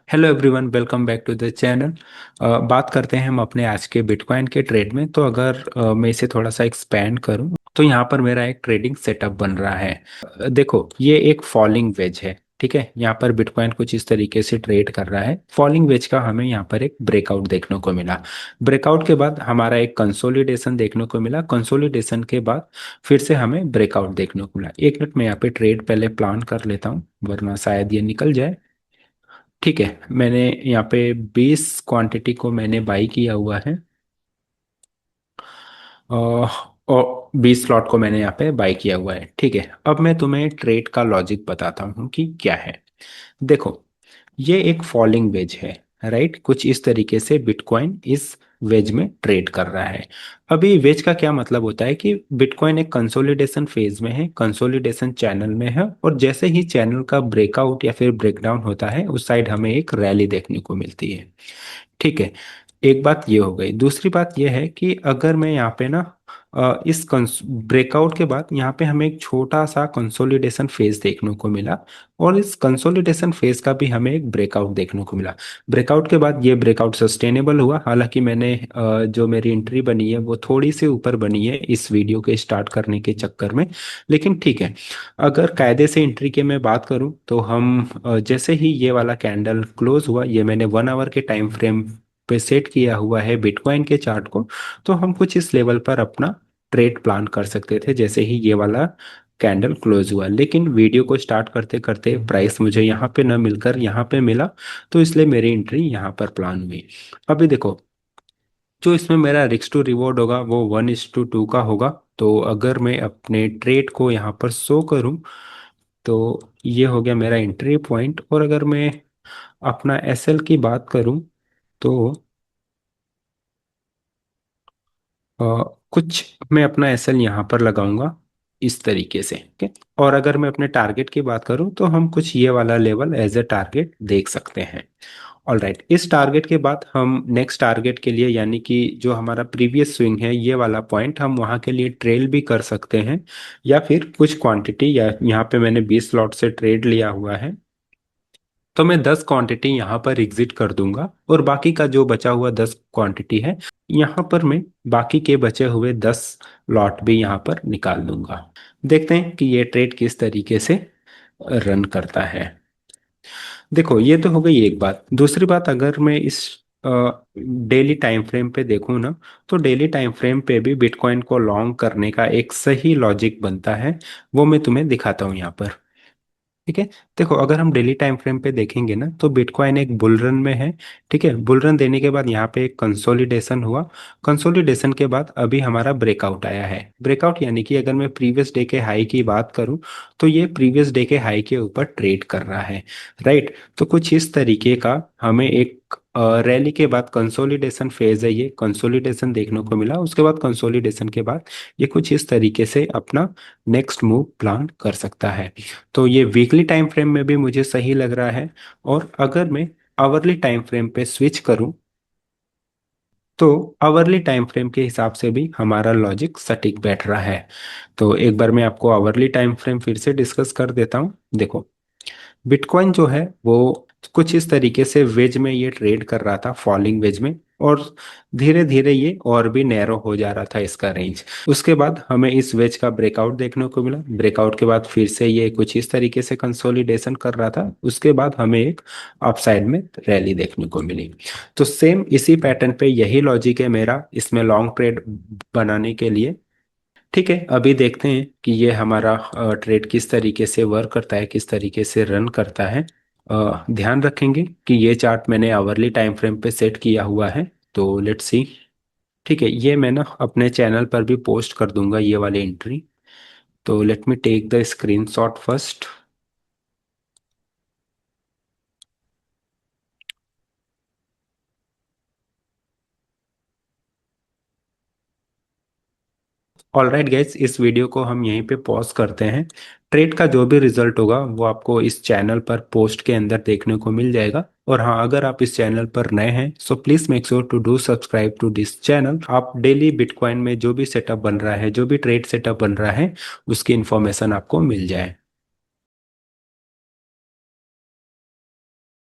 Hello everyone, welcome back to the channel. बात करते हैं हम अपने आज के बिटकॉइन के ट्रेड में। तो अगर मैं इसे थोड़ा सा एक्सपेंड करूं तो यहाँ पर मेरा एक ट्रेडिंग सेटअप बन रहा है। देखो, ये एक फॉलिंग वेज है। ठीक है, यहाँ पर बिटकॉइन कुछ इस तरीके से ट्रेड कर रहा है। फॉलिंग वेज का हमें यहाँ पर एक ब्रेकआउट देखने को मिला। ब्रेकआउट के बाद हमारा एक कंसोलिडेशन देखने को मिला। कंसोलिडेशन के बाद फिर से हमें ब्रेकआउट देखने को मिला। एक मिनट में यहाँ पे ट्रेड पहले प्लान कर लेता हूँ, वरना शायद ये निकल जाए। ठीक है, मैंने यहाँ पे 20 क्वांटिटी को मैंने बाई किया हुआ है। और 20 स्लॉट को मैंने यहाँ पे बाई किया हुआ है। ठीक है, अब मैं तुम्हें ट्रेड का लॉजिक बताता हूँ कि क्या है। देखो, ये एक फॉलिंग वेज है। राइट, कुछ इस तरीके से बिटकॉइन इस वेज में ट्रेड कर रहा है। अभी वेज का क्या मतलब होता है कि बिटकॉइन एक कंसोलिडेशन फेज में है, कंसोलिडेशन चैनल में है, और जैसे ही चैनल का ब्रेकआउट या फिर ब्रेकडाउन होता है उस साइड हमें एक रैली देखने को मिलती है। ठीक है, एक बात ये हो गई। दूसरी बात ये है कि अगर मैं यहाँ पे ना इस ब्रेकआउट के बाद यहाँ पे हमें एक छोटा सा कंसोलिडेशन फेज देखने को मिला, और इस कंसोलिडेशन फेज का भी हमें एक ब्रेकआउट देखने को मिला। ब्रेकआउट के बाद ये ब्रेकआउट सस्टेनेबल हुआ। हालांकि मैंने जो मेरी एंट्री बनी है वो थोड़ी सी ऊपर बनी है इस वीडियो के स्टार्ट करने के चक्कर में, लेकिन ठीक है। अगर कायदे से एंट्री की मैं बात करूं तो हम जैसे ही ये वाला कैंडल क्लोज हुआ, ये मैंने 1 आवर के टाइम फ्रेम पे सेट किया हुआ है बिटकॉइन के चार्ट को, तो हम कुछ इस लेवल पर अपना ट्रेड प्लान कर सकते थे जैसे ही ये वाला कैंडल क्लोज हुआ। लेकिन वीडियो को स्टार्ट करते करते प्राइस मुझे यहाँ पे न मिलकर यहाँ पे मिला, तो इसलिए मेरी एंट्री यहाँ पर प्लान हुई। अभी देखो, जो इसमें मेरा रिस्क टू रिवॉर्ड होगा वो 1:2 का होगा। तो अगर मैं अपने ट्रेड को यहाँ पर शो करूँ तो ये हो गया मेरा एंट्री पॉइंट। और अगर मैं अपना एसएल की बात करूँ तो अ, कुछ मैं अपना एसएल यहाँ पर लगाऊंगा इस तरीके से। ओके, और अगर मैं अपने टारगेट की बात करूँ तो हम कुछ ये वाला लेवल एज ए टारगेट देख सकते हैं। ऑल राइट, इस टारगेट के बाद हम नेक्स्ट टारगेट के लिए, यानी कि जो हमारा प्रीवियस स्विंग है ये वाला पॉइंट, हम वहाँ के लिए ट्रेल भी कर सकते हैं। या फिर कुछ क्वांटिटी, या यहाँ पे मैंने 20 लॉट से ट्रेड लिया हुआ है, तो मैं 10 क्वांटिटी यहाँ पर एग्जिट कर दूंगा, और बाकी का जो बचा हुआ 10 क्वांटिटी है यहाँ पर मैं बाकी के बचे हुए 10 लॉट भी यहाँ पर निकाल दूंगा। देखते हैं कि ये ट्रेड किस तरीके से रन करता है। देखो, ये तो हो गई एक बात। दूसरी बात, अगर मैं इस डेली टाइम फ्रेम पे देखूँ ना, तो डेली टाइम फ्रेम पे भी बिटकॉइन को लॉन्ग करने का एक सही लॉजिक बनता है। वो मैं तुम्हें दिखाता हूँ यहाँ पर। ठीक है, देखो, अगर हम डेली टाइम फ्रेम पे देखेंगे ना तो बिटकॉइन एक बुल रन में है। ठीक है, बुल रन देने के बाद यहाँ पे एक कंसोलिडेशन हुआ। कंसोलिडेशन के बाद अभी हमारा ब्रेकआउट आया है। ब्रेकआउट यानी कि अगर मैं प्रीवियस डे के हाई की बात करूँ तो ये प्रीवियस डे के हाई के ऊपर ट्रेड कर रहा है। राइट, तो कुछ इस तरीके का हमें एक रैली के बाद कंसोलिडेशन फेज है, ये कंसोलिडेशन देखने को मिला। उसके बाद कंसोलिडेशन के बाद ये कुछ इस तरीके से अपना नेक्स्ट मूव प्लान कर सकता है। तो ये वीकली टाइम फ्रेम में भी मुझे सही लग रहा है। और अगर मैं आवरली टाइम फ्रेम पे स्विच करूं तो आवरली टाइम फ्रेम के हिसाब से भी हमारा लॉजिक सटीक बैठ रहा है। तो एक बार मैं आपको आवरली टाइम फ्रेम फिर से डिस्कस कर देता हूं। देखो, बिटकॉइन जो है वो कुछ इस तरीके से वेज में ये ट्रेड कर रहा था, फॉलिंग वेज में, और धीरे धीरे ये और भी नैरो हो जा रहा था इसका रेंज। उसके बाद हमें इस वेज का ब्रेकआउट देखने को मिला। ब्रेकआउट के बाद फिर से ये कुछ इस तरीके से कंसोलिडेशन कर रहा था। उसके बाद हमें एक अपसाइड में रैली देखने को मिली। तो सेम इसी पैटर्न पे यही लॉजिक है मेरा इसमें लॉन्ग ट्रेड बनाने के लिए। ठीक है, अभी देखते हैं कि ये हमारा ट्रेड किस तरीके से वर्क करता है, किस तरीके से रन करता है। ध्यान रखेंगे कि ये चार्ट मैंने आवरली टाइम फ्रेम पे सेट किया हुआ है। तो लेट्स सी। ठीक है, ये मैं ना अपने चैनल पर भी पोस्ट कर दूंगा ये वाली एंट्री। तो let me take the screenshot first. All right guys, इस वीडियो को हम यहीं पे पॉज करते हैं। ट्रेड का जो भी रिजल्ट होगा वो आपको इस चैनल पर पोस्ट के अंदर देखने को मिल जाएगा। और हाँ, अगर आप इस चैनल पर नए हैं so please make sure to do subscribe to this channel. आप डेली बिटकॉइन में जो भी सेटअप बन रहा है, जो भी ट्रेड सेटअप बन रहा है, उसकी इन्फॉर्मेशन आपको मिल जाए।